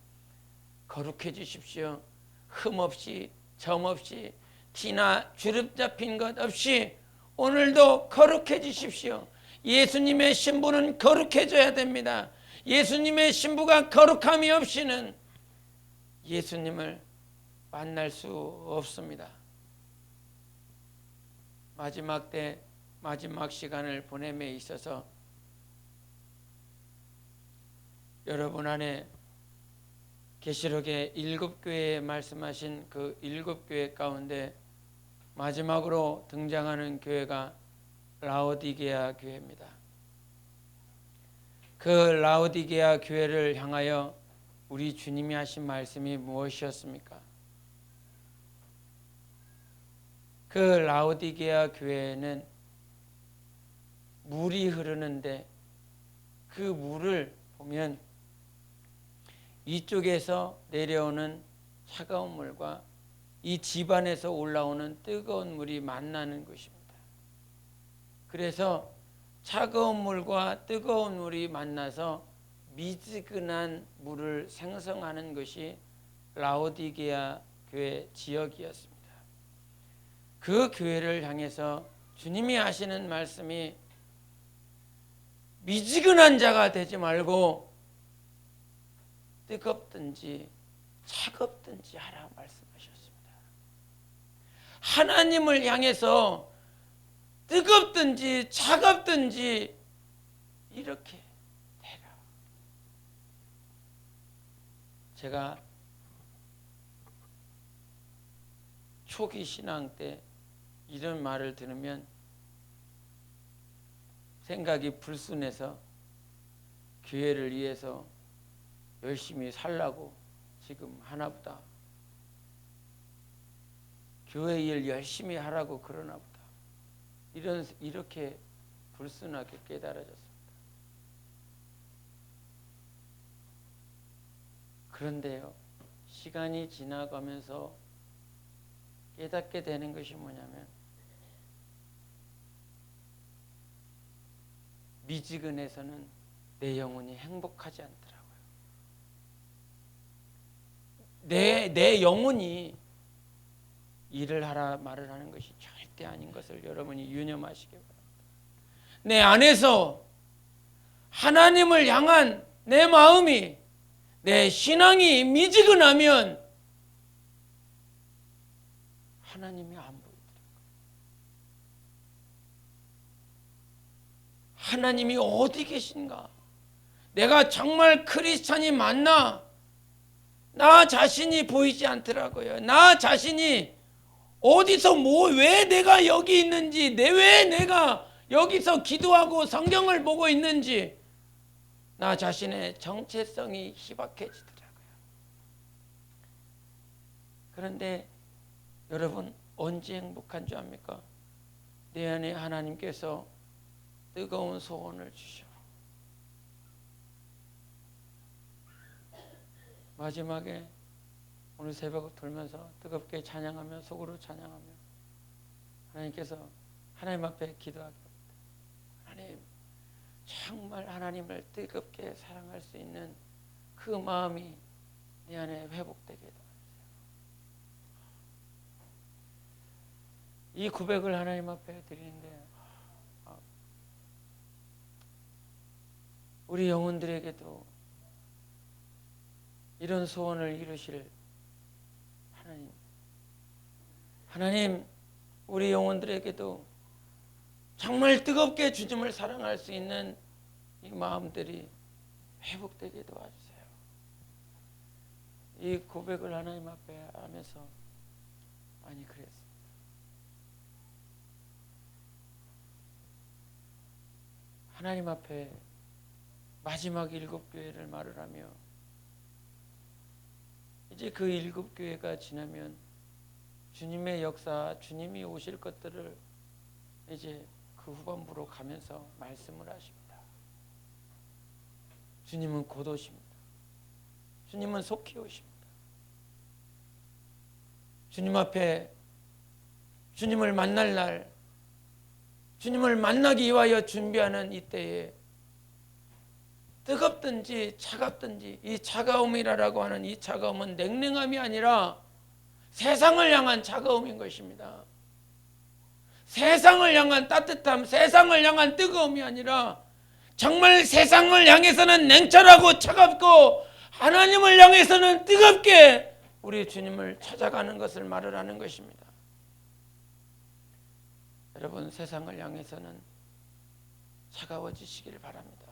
거룩해 주십시오. 흠 없이, 점 없이, 티나 주름 잡힌 것 없이 오늘도 거룩해 주십시오. 예수님의 신부는 거룩해져야 됩니다. 예수님의 신부가 거룩함이 없이는 예수님을 만날 수 없습니다. 마지막 때, 마지막 시간을 보냄에 있어서 여러분 안에 계시록의 7교회에 말씀하신 그 7교회 가운데 마지막으로 등장하는 교회가 라오디게아 교회입니다. 그 라오디게아 교회를 향하여 우리 주님이 하신 말씀이 무엇이었습니까? 그 라오디게아 교회에는 물이 흐르는데 그 물을 보면 이쪽에서 내려오는 차가운 물과 이 집안에서 올라오는 뜨거운 물이 만나는 것입니다. 그래서 차가운 물과 뜨거운 물이 만나서 미지근한 물을 생성하는 것이 라오디게아 교회 지역이었습니다. 그 교회를 향해서 주님이 하시는 말씀이 미지근한 자가 되지 말고 뜨겁든지 차갑든지 하라 말씀하셨습니다. 하나님을 향해서 뜨겁든지 차갑든지 이렇게 되라. 제가 초기 신앙 때 이런 말을 들으면 생각이 불순해서 교회를 위해서 열심히 살라고 지금 하나보다, 교회 일 열심히 하라고 그러나 보다, 이렇게 불순하게 깨달아졌습니다. 그런데요, 시간이 지나가면서 깨닫게 되는 것이 뭐냐면 미지근해서는 내 영혼이 행복하지 않더라고요. 내 영혼이 일을 하라 말을 하는 것이 절대 아닌 것을 여러분이 유념하시기 바랍니다. 내 안에서 하나님을 향한 내 마음이, 내 신앙이 미지근하면 하나님이 안 보이더라고요. 하나님이 어디 계신가? 내가 정말 크리스찬이 맞나? 나 자신이 보이지 않더라고요. 나 자신이 어디서 왜 내가 여기 있는지, 왜 내가 여기서 기도하고 성경을 보고 있는지 나 자신의 정체성이 희박해지더라고요. 그런데 여러분, 언제 행복한 줄 압니까? 내 안에 하나님께서 뜨거운 소원을 주셔. 마지막에 오늘 새벽 돌면서 뜨겁게 찬양하며, 속으로 찬양하며 하나님께서 하나님 앞에 기도하기 바랍니다. 하나님, 정말 하나님을 뜨겁게 사랑할 수 있는 그 마음이 내 안에 회복되게 도와주세요. 이 고백을 하나님 앞에 드리는데 우리 영혼들에게도 이런 소원을 이루실 하나님, 우리 영혼들에게도 정말 뜨겁게 주님을 사랑할 수 있는 이 마음들이 회복되게 도와주세요. 이 고백을 하나님 앞에 하면서 많이 그랬습니다. 하나님 앞에 마지막 7교회를 말을 하며 이제 그 7교회가 지나면 주님의 역사, 주님이 오실 것들을 이제 그 후반부로 가면서 말씀을 하십니다. 주님은 곧 오십니다. 주님은 속히 오십니다. 주님 앞에 주님을 만날 날, 주님을 만나기 위하여 준비하는 이때에 뜨겁든지 차갑든지 이 차가움이라고 하는 이 차가움은 냉랭함이 아니라 세상을 향한 차가움인 것입니다. 세상을 향한 따뜻함, 세상을 향한 뜨거움이 아니라 정말 세상을 향해서는 냉철하고 차갑고 하나님을 향해서는 뜨겁게 우리 주님을 찾아가는 것을 말을 하는 것입니다. 여러분, 세상을 향해서는 차가워지시기를 바랍니다.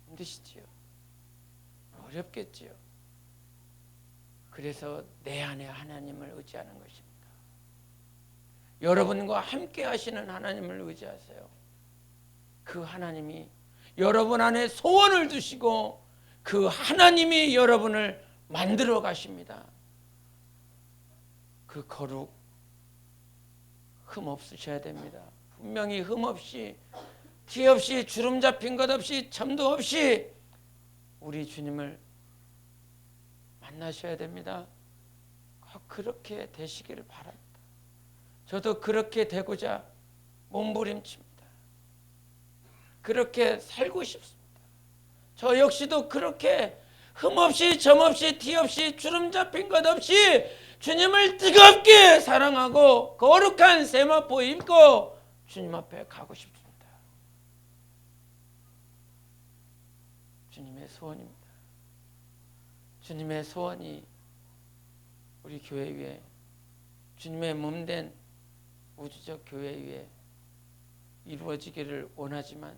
힘드시지요? 어렵겠지요? 그래서 내 안에 하나님을 의지하는 것입니다. 여러분과 함께 하시는 하나님을 의지하세요. 그 하나님이 여러분 안에 소원을 두시고 그 하나님이 여러분을 만들어 가십니다. 그 거룩 흠 없으셔야 됩니다. 분명히 흠 없이, 티 없이, 주름 잡힌 것 없이, 점도 없이 우리 주님을 만나셔야 됩니다. 꼭 그렇게 되시기를 바랍니다. 저도 그렇게 되고자 몸부림칩니다. 그렇게 살고 싶습니다. 저 역시도 그렇게 흠 없이, 점 없이, 티 없이, 주름 잡힌 것 없이 주님을 뜨겁게 사랑하고 거룩한 세마포 입고 주님 앞에 가고 싶습니다. 주님의 소원입니다. 주님의 소원이 우리 교회 위에, 주님의 몸된 우주적 교회 위에 이루어지기를 원하지만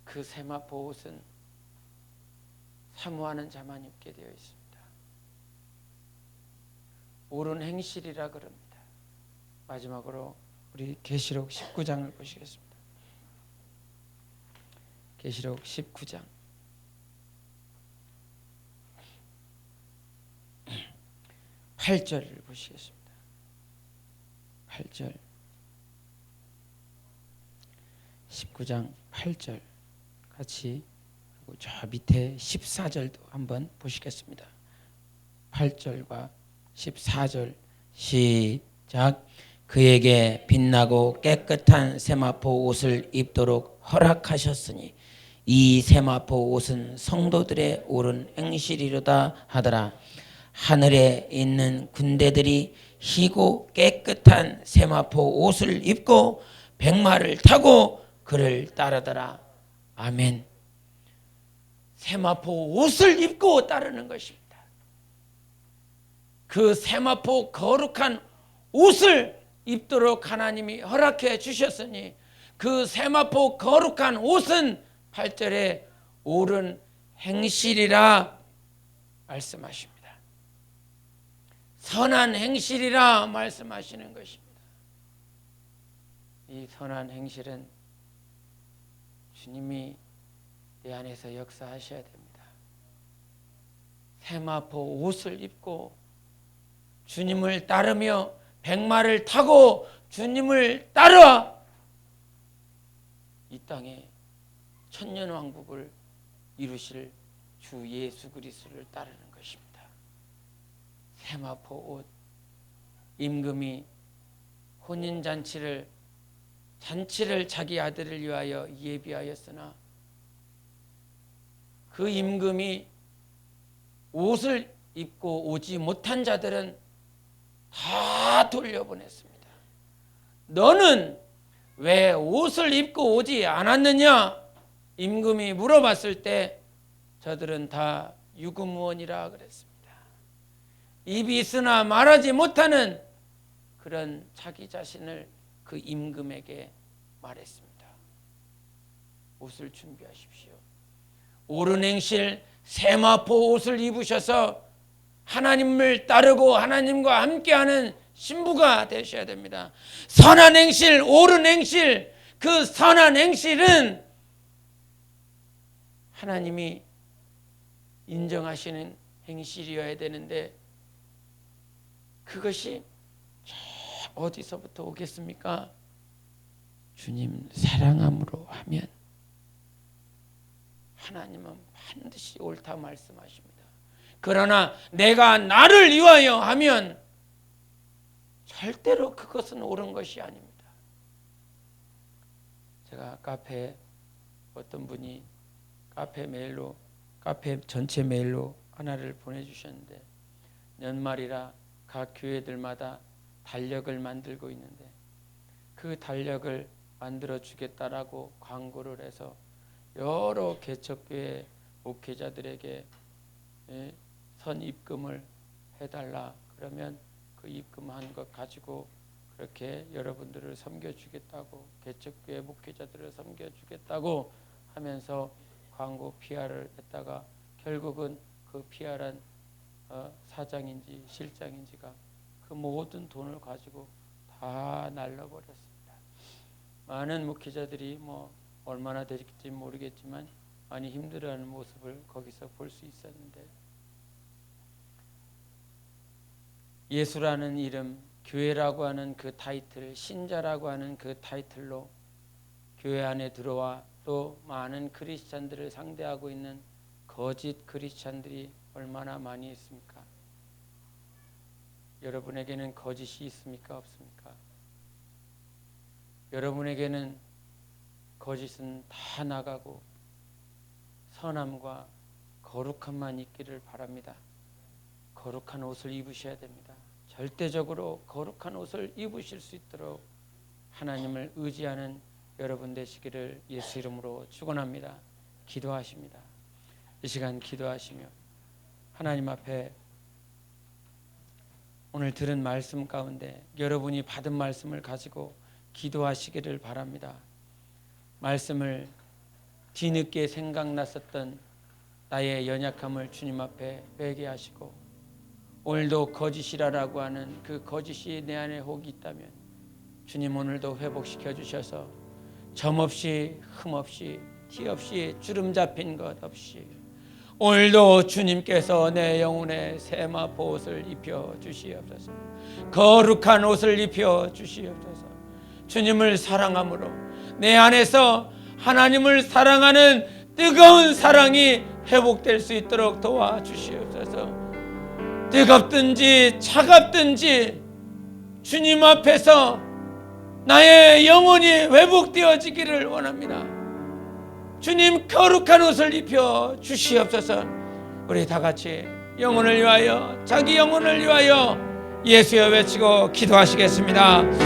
그 세마포 옷은 사모하는 자만 입게 되어 있습니다. 옳은 행실이라 그럽니다. 마지막으로 우리 계시록 19장을 보시겠습니다. 계시록 19장 8절을 보시겠습니다. 8절 19장 8절 같이 저 밑에 14절도 한번 보시겠습니다. 8절과 14절 시작. 그에게 빛나고 깨끗한 세마포 옷을 입도록 허락하셨으니 이 세마포 옷은 성도들의 옳은 행실이로다 하더라. 하늘에 있는 군대들이 희고 깨끗한 세마포 옷을 입고 백마를 타고 그를 따르더라. 아멘. 세마포 옷을 입고 따르는 것입니다. 그 세마포 거룩한 옷을 입도록 하나님이 허락해 주셨으니 그 세마포 거룩한 옷은 8절에 옳은 행실이라 말씀하십니다. 선한 행실이라 말씀하시는 것입니다. 이 선한 행실은 주님이 내 안에서 역사하셔야 됩니다. 세마포 옷을 입고 주님을 따르며 백마를 타고 주님을 따라 이 땅에 천년왕국을 이루실 주 예수 그리스도를 따르는 것입니다. 세마포 옷. 임금이 혼인잔치를 자기 아들을 위하여 예비하였으나 그 임금이 옷을 입고 오지 못한 자들은 다 돌려보냈습니다. 너는 왜 옷을 입고 오지 않았느냐? 임금이 물어봤을 때 저들은 다 유구무원이라 그랬습니다. 입이 있으나 말하지 못하는 그런 자기 자신을 그 임금에게 말했습니다. 옷을 준비하십시오. 옳은 행실 세마포 옷을 입으셔서 하나님을 따르고 하나님과 함께하는 신부가 되셔야 됩니다. 선한 행실, 옳은 행실, 그 선한 행실은 하나님이 인정하시는 행실이어야 되는데 그것이 어디서부터 오겠습니까? 주님 사랑함으로 하면 하나님은 반드시 옳다 말씀하십니다. 그러나 내가 나를 위하여 하면 절대로 그것은 옳은 것이 아닙니다. 제가 카페에 어떤 분이 카페 전체 메일로 하나를 보내주셨는데 연말이라 각 교회들마다 달력을 만들고 있는데 그 달력을 만들어 주겠다라고 광고를 해서 여러 개척교회 목회자들에게 선입금을 해달라 그러면 그 입금한 것 가지고 그렇게 여러분들을 섬겨주겠다고 개척교회 목회자들을 섬겨주겠다고 하면서 광고 PR을 했다가 결국은 그 PR한 사장인지 실장인지가 그 모든 돈을 가지고 다 날려버렸습니다. 많은 목회자들이 얼마나 될지 모르겠지만 많이 힘들어하는 모습을 거기서 볼 수 있었는데 예수라는 이름, 교회라고 하는 그 타이틀, 신자라고 하는 그 타이틀로 교회 안에 들어와 또 많은 크리스찬들을 상대하고 있는 거짓 크리스찬들이 얼마나 많이 있습니까? 여러분에게는 거짓이 있습니까? 없습니까? 여러분에게는 거짓은 다 나가고 선함과 거룩함만 있기를 바랍니다. 거룩한 옷을 입으셔야 됩니다. 절대적으로 거룩한 옷을 입으실 수 있도록 하나님을 의지하는 여러분 되시기를 예수 이름으로 축원합니다. 기도하십니다. 이 시간 기도하시며 하나님 앞에 오늘 들은 말씀 가운데 여러분이 받은 말씀을 가지고 기도하시기를 바랍니다. 말씀을 뒤늦게 생각났었던 나의 연약함을 주님 앞에 회개하시고 오늘도 거짓이라고 하는 그 거짓이 내 안에 혹이 있다면 주님 오늘도 회복시켜 주셔서 점 없이 흠 없이 티 없이 주름 잡힌 것 없이 오늘도 주님께서 내 영혼에 세마포 옷을 입혀 주시옵소서. 거룩한 옷을 입혀 주시옵소서. 주님을 사랑함으로 내 안에서 하나님을 사랑하는 뜨거운 사랑이 회복될 수 있도록 도와주시옵소서. 뜨겁든지 차갑든지 주님 앞에서 나의 영혼이 회복되어지기를 원합니다. 주님 거룩한 옷을 입혀 주시옵소서. 우리 다 같이 영혼을 위하여, 자기 영혼을 위하여 예수여 외치고 기도하시겠습니다.